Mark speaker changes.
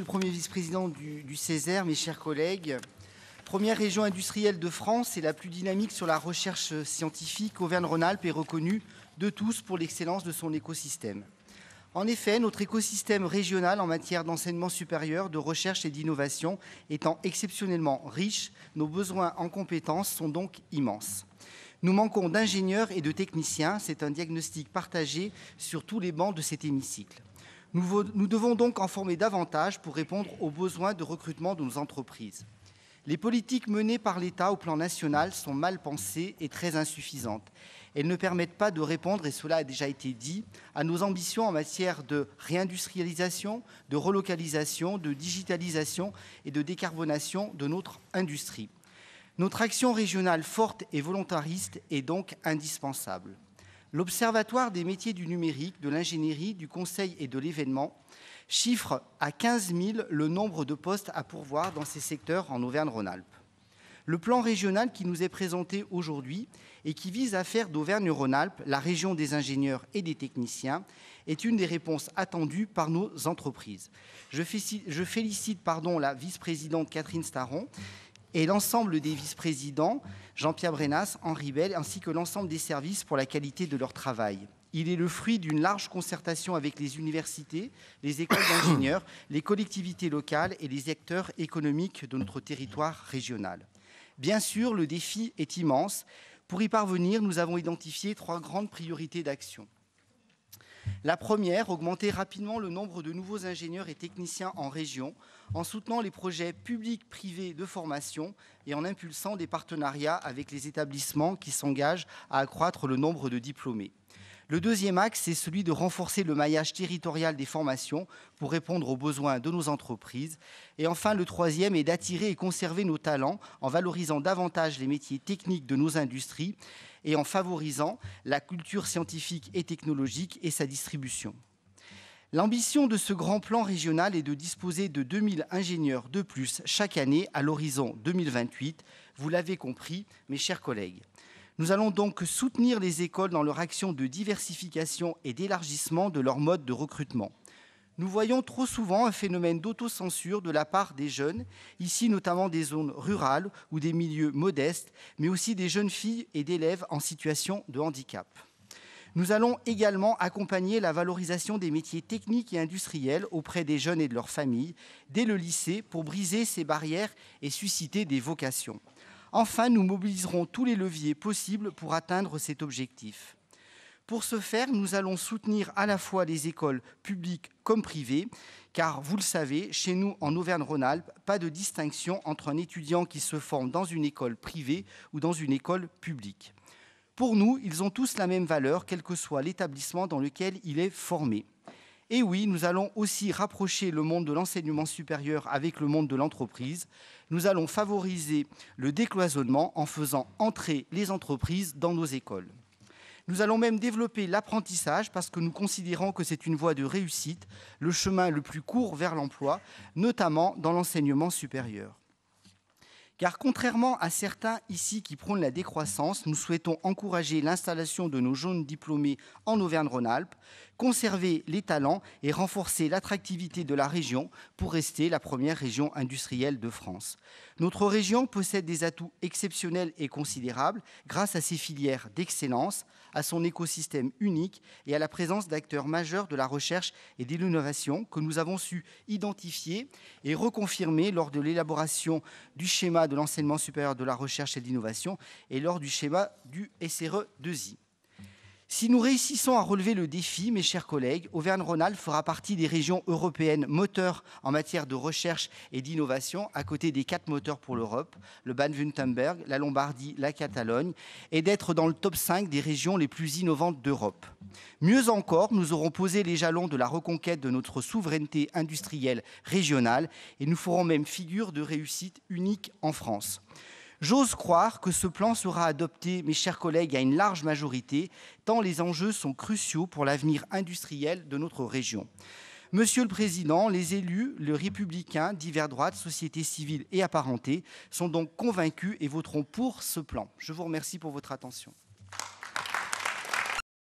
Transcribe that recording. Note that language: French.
Speaker 1: Premier vice-président du Césaire, mes chers collègues, première région industrielle de France et la plus dynamique sur la recherche scientifique, Auvergne-Rhône-Alpes est reconnue de tous pour l'excellence de son écosystème. En effet, notre écosystème régional en matière d'enseignement supérieur, de recherche et d'innovation étant exceptionnellement riche, nos besoins en compétences sont donc immenses. Nous manquons d'ingénieurs et de techniciens, c'est un diagnostic partagé sur tous les bancs de cet hémicycle. Nous devons donc en former davantage pour répondre aux besoins de recrutement de nos entreprises. Les politiques menées par l'État au plan national sont mal pensées et très insuffisantes. Elles ne permettent pas de répondre, et cela a déjà été dit, à nos ambitions en matière de réindustrialisation, de relocalisation, de digitalisation et de décarbonation de notre industrie. Notre action régionale forte et volontariste est donc indispensable. L'Observatoire des métiers du numérique, de l'ingénierie, du conseil et de l'événement chiffre à 15 000 le nombre de postes à pourvoir dans ces secteurs en Auvergne-Rhône-Alpes. Le plan régional qui nous est présenté aujourd'hui et qui vise à faire d'Auvergne-Rhône-Alpes la région des ingénieurs et des techniciens est une des réponses attendues par nos entreprises. Je félicite la vice-présidente Catherine Staron et l'ensemble des vice-présidents, Jean-Pierre Brénas, Henri Bell, ainsi que l'ensemble des services pour la qualité de leur travail. Il est le fruit d'une large concertation avec les universités, les écoles d'ingénieurs, les collectivités locales et les acteurs économiques de notre territoire régional. Bien sûr, le défi est immense. Pour y parvenir, nous avons identifié 3 grandes priorités d'action. La première, augmenter rapidement le nombre de nouveaux ingénieurs et techniciens en région, en soutenant les projets publics-privés de formation et en impulsant des partenariats avec les établissements qui s'engagent à accroître le nombre de diplômés. Le deuxième axe, c'est celui de renforcer le maillage territorial des formations pour répondre aux besoins de nos entreprises. Et enfin, le troisième est d'attirer et conserver nos talents en valorisant davantage les métiers techniques de nos industries et en favorisant la culture scientifique et technologique et sa distribution. L'ambition de ce grand plan régional est de disposer de 2000 ingénieurs de plus chaque année à l'horizon 2028. Vous l'avez compris, mes chers collègues. Nous allons donc soutenir les écoles dans leur action de diversification et d'élargissement de leur mode de recrutement. Nous voyons trop souvent un phénomène d'autocensure de la part des jeunes, ici notamment des zones rurales ou des milieux modestes, mais aussi des jeunes filles et d'élèves en situation de handicap. Nous allons également accompagner la valorisation des métiers techniques et industriels auprès des jeunes et de leurs familles dès le lycée pour briser ces barrières et susciter des vocations. Enfin, nous mobiliserons tous les leviers possibles pour atteindre cet objectif. Pour ce faire, nous allons soutenir à la fois les écoles publiques comme privées, car vous le savez, chez nous en Auvergne-Rhône-Alpes, pas de distinction entre un étudiant qui se forme dans une école privée ou dans une école publique. Pour nous, ils ont tous la même valeur, quel que soit l'établissement dans lequel il est formé. Et oui, nous allons aussi rapprocher le monde de l'enseignement supérieur avec le monde de l'entreprise. Nous allons favoriser le décloisonnement en faisant entrer les entreprises dans nos écoles. Nous allons même développer l'apprentissage parce que nous considérons que c'est une voie de réussite, le chemin le plus court vers l'emploi, notamment dans l'enseignement supérieur. Car contrairement à certains ici qui prônent la décroissance, nous souhaitons encourager l'installation de nos jeunes diplômés en Auvergne-Rhône-Alpes, conserver les talents et renforcer l'attractivité de la région pour rester la première région industrielle de France. Notre région possède des atouts exceptionnels et considérables grâce à ses filières d'excellence, à son écosystème unique et à la présence d'acteurs majeurs de la recherche et de l'innovation que nous avons su identifier et reconfirmer lors de l'élaboration du schéma de l'enseignement supérieur de la recherche et de l'innovation et lors du schéma du SRE2I. Si nous réussissons à relever le défi, mes chers collègues, Auvergne-Rhône-Alpes fera partie des régions européennes moteurs en matière de recherche et d'innovation, à côté des 4 moteurs pour l'Europe, le Bade-Wurtemberg, la Lombardie, la Catalogne, et d'être dans le top 5 des régions les plus innovantes d'Europe. Mieux encore, nous aurons posé les jalons de la reconquête de notre souveraineté industrielle régionale et nous ferons même figure de réussite unique en France. J'ose croire que ce plan sera adopté, mes chers collègues, à une large majorité, tant les enjeux sont cruciaux pour l'avenir industriel de notre région. Monsieur le Président, les élus, les républicains, divers droites, société civile et apparentée, sont donc convaincus et voteront pour ce plan. Je vous remercie pour votre attention.